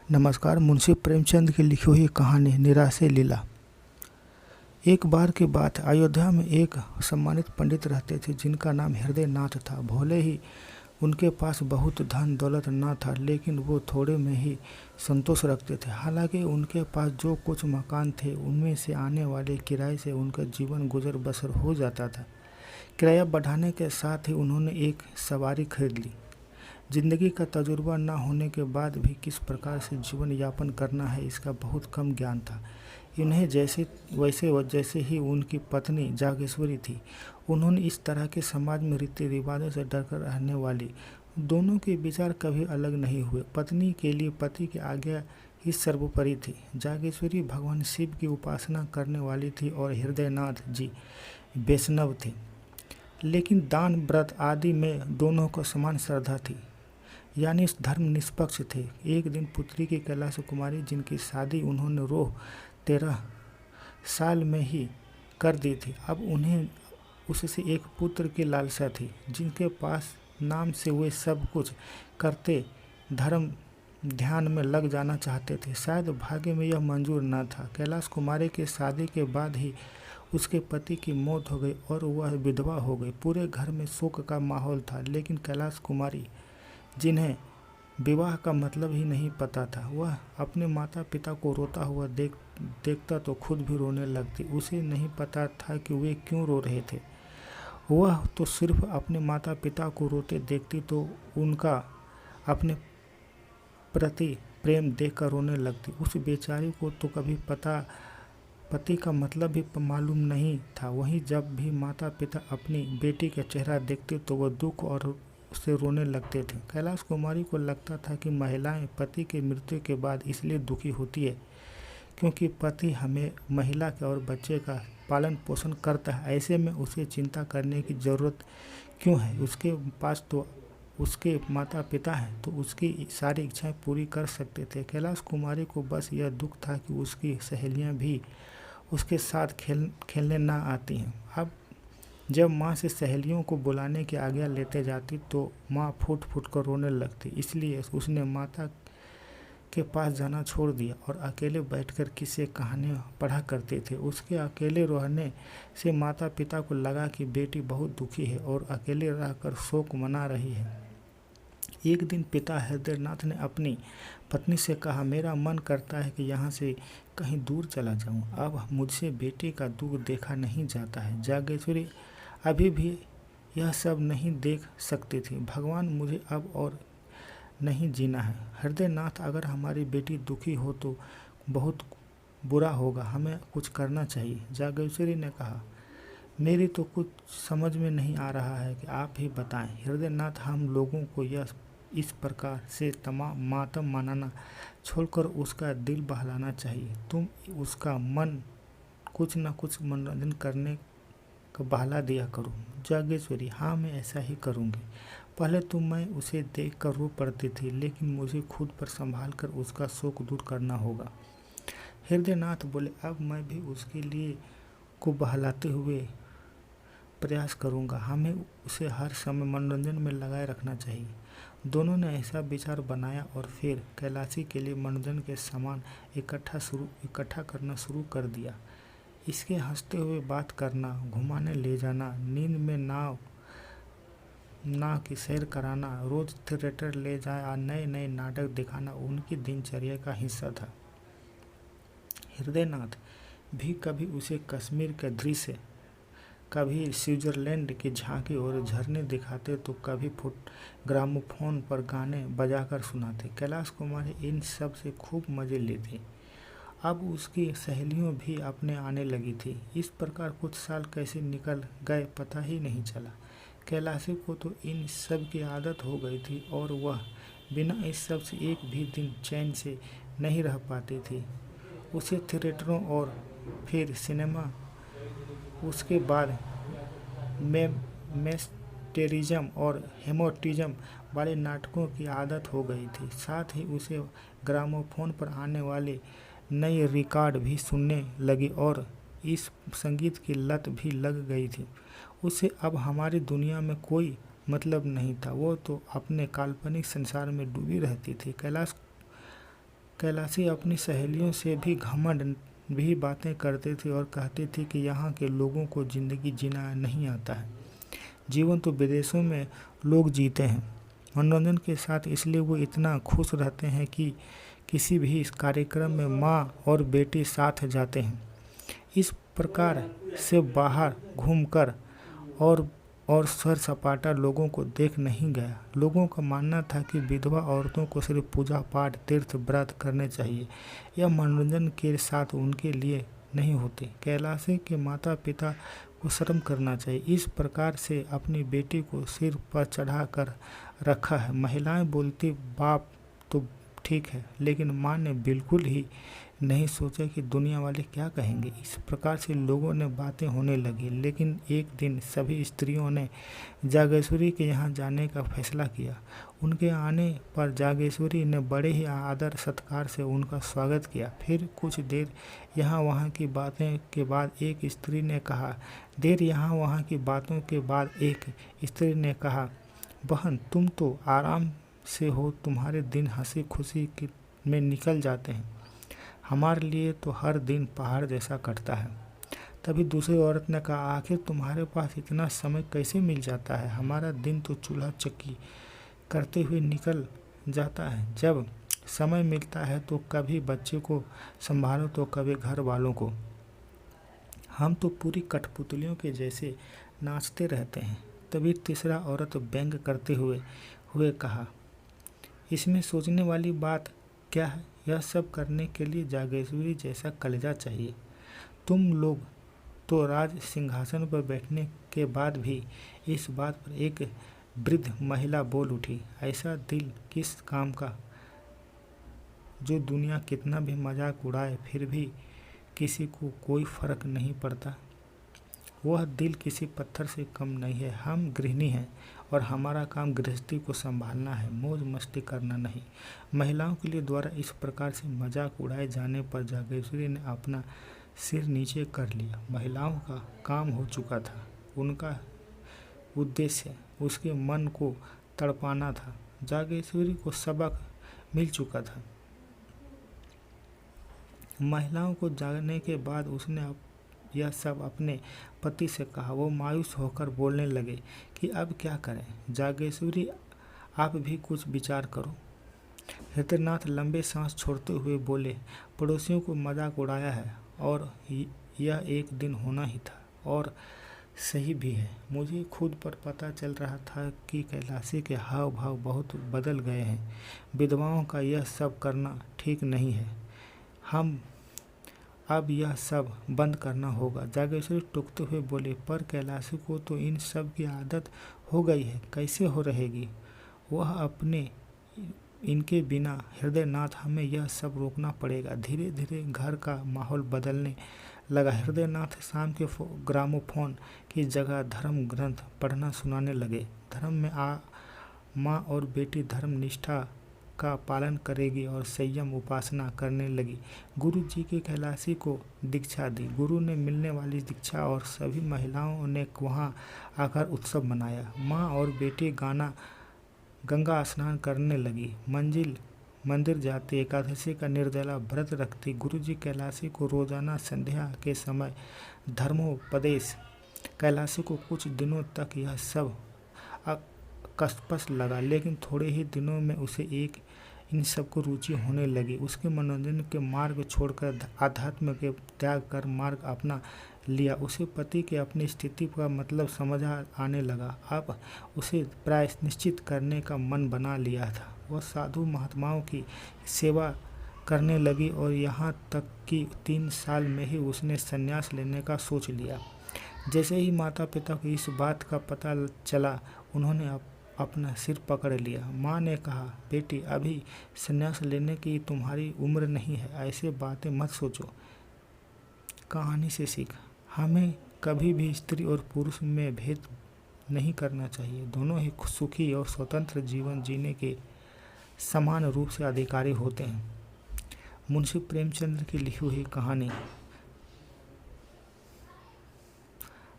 नमस्कार। मुंशी प्रेमचंद की लिखी हुई कहानी निराशे लीला। एक बार की बात, अयोध्या में एक सम्मानित पंडित रहते थे जिनका नाम हृदय नाथ था। भले ही उनके पास बहुत धन दौलत न था, लेकिन वो थोड़े में ही संतोष रखते थे। हालांकि उनके पास जो कुछ मकान थे उनमें से आने वाले किराए से उनका जीवन गुजर बसर हो जाता था। किराया बढ़ाने के साथ ही उन्होंने एक सवारी खरीद ली। जिंदगी का तजुर्बा न होने के बाद भी किस प्रकार से जीवन यापन करना है इसका बहुत कम ज्ञान था। इन्हें जैसे ही उनकी पत्नी जागेश्वरी थी। उन्होंने इस तरह के समाज में रीति रिवाजों से डरकर रहने वाली। दोनों के विचार कभी अलग नहीं हुए। पत्नी के लिए पति की आज्ञा ही सर्वोपरि थी। जागेश्वरी भगवान शिव की उपासना करने वाली थी और हृदयनाथ जी वैष्णव थे, लेकिन दान व्रत आदि में दोनों को समान श्रद्धा थी, यानी धर्म निष्पक्ष थे। एक दिन पुत्री की कैलाश कुमारी, जिनकी शादी उन्होंने रोह 13 साल में ही कर दी थी, अब उन्हें उससे एक पुत्र की लालसा थी जिनके पास नाम से वे सब कुछ करते धर्म ध्यान में लग जाना चाहते थे। शायद भाग्य में यह मंजूर न था। कैलाश कुमारी की शादी के बाद ही उसके पति की मौत हो गई और वह विधवा हो गई। पूरे घर में शोक का माहौल था, लेकिन कैलाश कुमारी, जिन्हें विवाह का मतलब ही नहीं पता था, वह अपने माता पिता को रोता हुआ देखता तो खुद भी रोने लगती। उसे नहीं पता था कि वे क्यों रो रहे थे। वह तो सिर्फ अपने माता पिता को रोते देखती तो उनका अपने प्रति प्रेम देखकर रोने लगती। उस बेचारी को तो कभी पति का मतलब भी मालूम नहीं था। वहीं जब भी माता पिता अपनी बेटी का चेहरा देखते तो वह दुख और उससे रोने लगते थे। कैलाश कुमारी को लगता था कि महिलाएं पति के मृत्यु के बाद इसलिए दुखी होती है क्योंकि पति हमें महिला के और बच्चे का पालन पोषण करता है। ऐसे में उसे चिंता करने की ज़रूरत क्यों है? उसके पास तो उसके माता पिता हैं, तो उसकी सारी इच्छाएं पूरी कर सकते थे। कैलाश कुमारी को बस यह दुख था कि उसकी सहेलियां भी उसके साथ खेलने ना आती हैं। अब जब माँ से सहेलियों को बुलाने की आज्ञा लेते जाती तो माँ फूट फूट कर रोने लगती। इसलिए उसने माता के पास जाना छोड़ दिया और अकेले बैठकर किस्से कहानियाँ पढ़ा करते थे। उसके अकेले रहने से माता पिता को लगा कि बेटी बहुत दुखी है और अकेले रहकर शोक मना रही है। एक दिन पिता हृदयनाथ ने अपनी पत्नी से कहा, मेरा मन करता है कि यहाँ से कहीं दूर चला जाऊँ। अब मुझसे बेटे का दुख देखा नहीं जाता है। जागेश्वरी अभी भी यह सब नहीं देख सकती थी। भगवान, मुझे अब और नहीं जीना है। हृदयनाथ, अगर हमारी बेटी दुखी हो तो बहुत बुरा होगा, हमें कुछ करना चाहिए। जागेश्वरी ने कहा, मेरी तो कुछ समझ में नहीं आ रहा है कि आप ही बताएं। हृदयनाथ, हम लोगों को यह इस प्रकार से मातम मनाना छोड़कर उसका दिल बहलाना चाहिए। तुम उसका मन कुछ न कुछ मनोरंजन करने का बहला दिया करो। जागेश्वरी, हाँ, मैं ऐसा ही करूँगी। पहले तो मैं उसे देखकर रो पड़ती थी, लेकिन मुझे खुद पर संभाल कर उसका शोक दूर करना होगा। हृदयनाथ बोले, अब मैं भी उसके लिए को बहलाते हुए प्रयास करूँगा। हमें उसे हर समय मनोरंजन में लगाए रखना चाहिए। दोनों ने ऐसा विचार बनाया और फिर कैलाशी के लिए मनोरंजन के सामान इकट्ठा करना शुरू कर दिया। इसके हंसते हुए बात करना, घुमाने ले जाना, नींद में नाव की सैर कराना, रोज थिएटर ले जाए और नए नए नाटक दिखाना उनकी दिनचर्या का हिस्सा था। हृदयनाथ भी कभी उसे कश्मीर का दृश्य, कभी स्विट्जरलैंड की झांकी और झरने दिखाते तो कभी ग्रामोफोन पर गाने बजाकर सुनाते। कैलाश कुमारी इन सब से खूब मजे लेती। अब उसकी सहेलियों भी अपने आने लगी थी। इस प्रकार कुछ साल कैसे निकल गए पता ही नहीं चला। कैलाशी को तो इन सब की आदत हो गई थी और वह बिना इस सब से एक भी दिन चैन से नहीं रह पाती थी। उसे थिएटरों और फिर सिनेमा, उसके बाद मेस्टेरिज्म और हेमोटिज्म वाले नाटकों की आदत हो गई थी। साथ ही उसे ग्रामोफोन पर आने वाले नए रिकॉर्ड भी सुनने लगी और इस संगीत की लत भी लग गई थी। उसे अब हमारी दुनिया में कोई मतलब नहीं था। वो तो अपने काल्पनिक संसार में डूबी रहती थी। कैलाश कैलाशी अपनी सहेलियों से भी घमंड भी बातें करते थे और कहते थे कि यहाँ के लोगों को ज़िंदगी जीना नहीं आता है। जीवन तो विदेशों में लोग जीते हैं मनोरंजन के साथ, इसलिए वो इतना खुश रहते हैं कि किसी भी इस कार्यक्रम में माँ और बेटी साथ जाते हैं। इस प्रकार से बाहर घूमकर और सैर सपाटा लोगों को देख नहीं गया। लोगों का मानना था कि विधवा औरतों को सिर्फ पूजा पाठ तीर्थ व्रत करने चाहिए, यह मनोरंजन के साथ उनके लिए नहीं होते। कैलाशी के माता पिता को शर्म करना चाहिए, इस प्रकार से अपनी बेटी को सिर पर चढ़ा कर रखा है। महिलाएं बोलती बाप तो ठीक है, लेकिन माँ ने बिल्कुल ही नहीं सोचा कि दुनिया वाले क्या कहेंगे। इस प्रकार से लोगों ने बातें होने लगी। लेकिन एक दिन सभी स्त्रियों ने जागेश्वरी के यहाँ जाने का फैसला किया। उनके आने पर जागेश्वरी ने बड़े ही आदर सत्कार से उनका स्वागत किया। फिर कुछ देर यहाँ वहाँ की बातें के बाद एक स्त्री ने कहा, बहन तुम तो आराम से हो, तुम्हारे दिन हंसी खुशी में निकल जाते हैं, हमारे लिए तो हर दिन पहाड़ जैसा कटता है। तभी दूसरी औरत ने कहा, आखिर तुम्हारे पास इतना समय कैसे मिल जाता है, हमारा दिन तो चूल्हा चक्की करते हुए निकल जाता है। जब समय मिलता है तो कभी बच्चे को संभालो तो कभी घर वालों को, हम तो पूरी कठपुतलियों के जैसे नाचते रहते हैं। तभी तीसरा औरत व्यंग करते हुए कहा, इसमें सोचने वाली बात क्या है, यह सब करने के लिए जागेश्वरी जैसा कलेजा चाहिए। तुम लोग तो राज सिंहासन पर बैठने के बाद भी इस बात पर। एक वृद्ध महिला बोल उठी, ऐसा दिल किस काम का, जो दुनिया कितना भी मजाक उड़ाए फिर भी किसी को कोई फर्क नहीं पड़ता। वह दिल किसी पत्थर से कम नहीं है। हम गृहिणी हैं और हमारा काम गृहस्थी को संभालना है, मौज मस्ती करना नहीं। महिलाओं के लिए द्वारा इस प्रकार से मजाक उड़ाए जाने पर जागेश्वरी ने अपना सिर नीचे कर लिया। महिलाओं का काम हो चुका था, उनका उद्देश्य उसके मन को तड़पाना था। जागेश्वरी को सबक मिल चुका था। महिलाओं को जागने के बाद उसने यह सब अपने पति से कहा। वो मायूस होकर बोलने लगे कि अब क्या करें। जागेश्वरी आप भी कुछ विचार करो। हृदयनाथ लंबे सांस छोड़ते हुए बोले, पड़ोसियों को मजाक उड़ाया है और यह एक दिन होना ही था, और सही भी है। मुझे खुद पर पता चल रहा था कि कैलाशी के हाव भाव बहुत बदल गए हैं। विधवाओं का यह सब करना ठीक नहीं है, हम अब यह सब बंद करना होगा। जागेश्वरी टूकते हुए बोले, पर कैलाशी को तो इन सब की आदत हो गई है, कैसे हो रहेगी वह अपने इनके बिना। हृदयनाथ, हमें यह सब रोकना पड़ेगा। धीरे धीरे घर का माहौल बदलने लगा। हृदयनाथ शाम के ग्रामोफोन की जगह धर्म ग्रंथ पढ़ना सुनाने लगे। धर्म में माँ और बेटी धर्म निष्ठा का पालन करेगी और संयम उपासना करने लगी। गुरु जी के कैलाशी को दीक्षा दी। गुरु ने मिलने वाली दीक्षा और सभी महिलाओं ने वहाँ आकर उत्सव मनाया। माँ और बेटी गंगा स्नान करने लगी। मंदिर जाते, एकादशी का निर्जला व्रत रखती। गुरु जी कैलाशी को रोजाना संध्या के समय धर्मोपदेश। कैलाशी को कुछ दिनों तक यह सब कष्टपस लगा, लेकिन थोड़े ही दिनों में उसे इन सब को रुचि होने लगी। उसके मनोरंजन के मार्ग छोड़कर आध्यात्म के त्याग कर मार्ग अपना लिया। उसे पति के अपनी स्थिति का मतलब समझ आने लगा। अब उसे प्रायश्चित करने का मन बना लिया था। वह साधु महात्माओं की सेवा करने लगी और यहाँ तक कि 3 साल में ही उसने संन्यास लेने का सोच लिया। जैसे ही माता पिता को इस बात का पता चला, उन्होंने अपना सिर पकड़ लिया। माँ ने कहा, बेटी अभी संन्यास लेने की तुम्हारी उम्र नहीं है, ऐसे बातें मत सोचो। कहानी से सीख, हमें कभी भी स्त्री और पुरुष में भेद नहीं करना चाहिए। दोनों ही सुखी और स्वतंत्र जीवन जीने के समान रूप से अधिकारी होते हैं। मुंशी प्रेमचंद की लिखी हुई कहानी।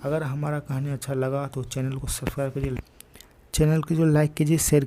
अगर हमारा कहानी अच्छा लगा तो चैनल को सब्सक्राइब कीजिए, चैनल को जो लाइक कीजिए, शेयर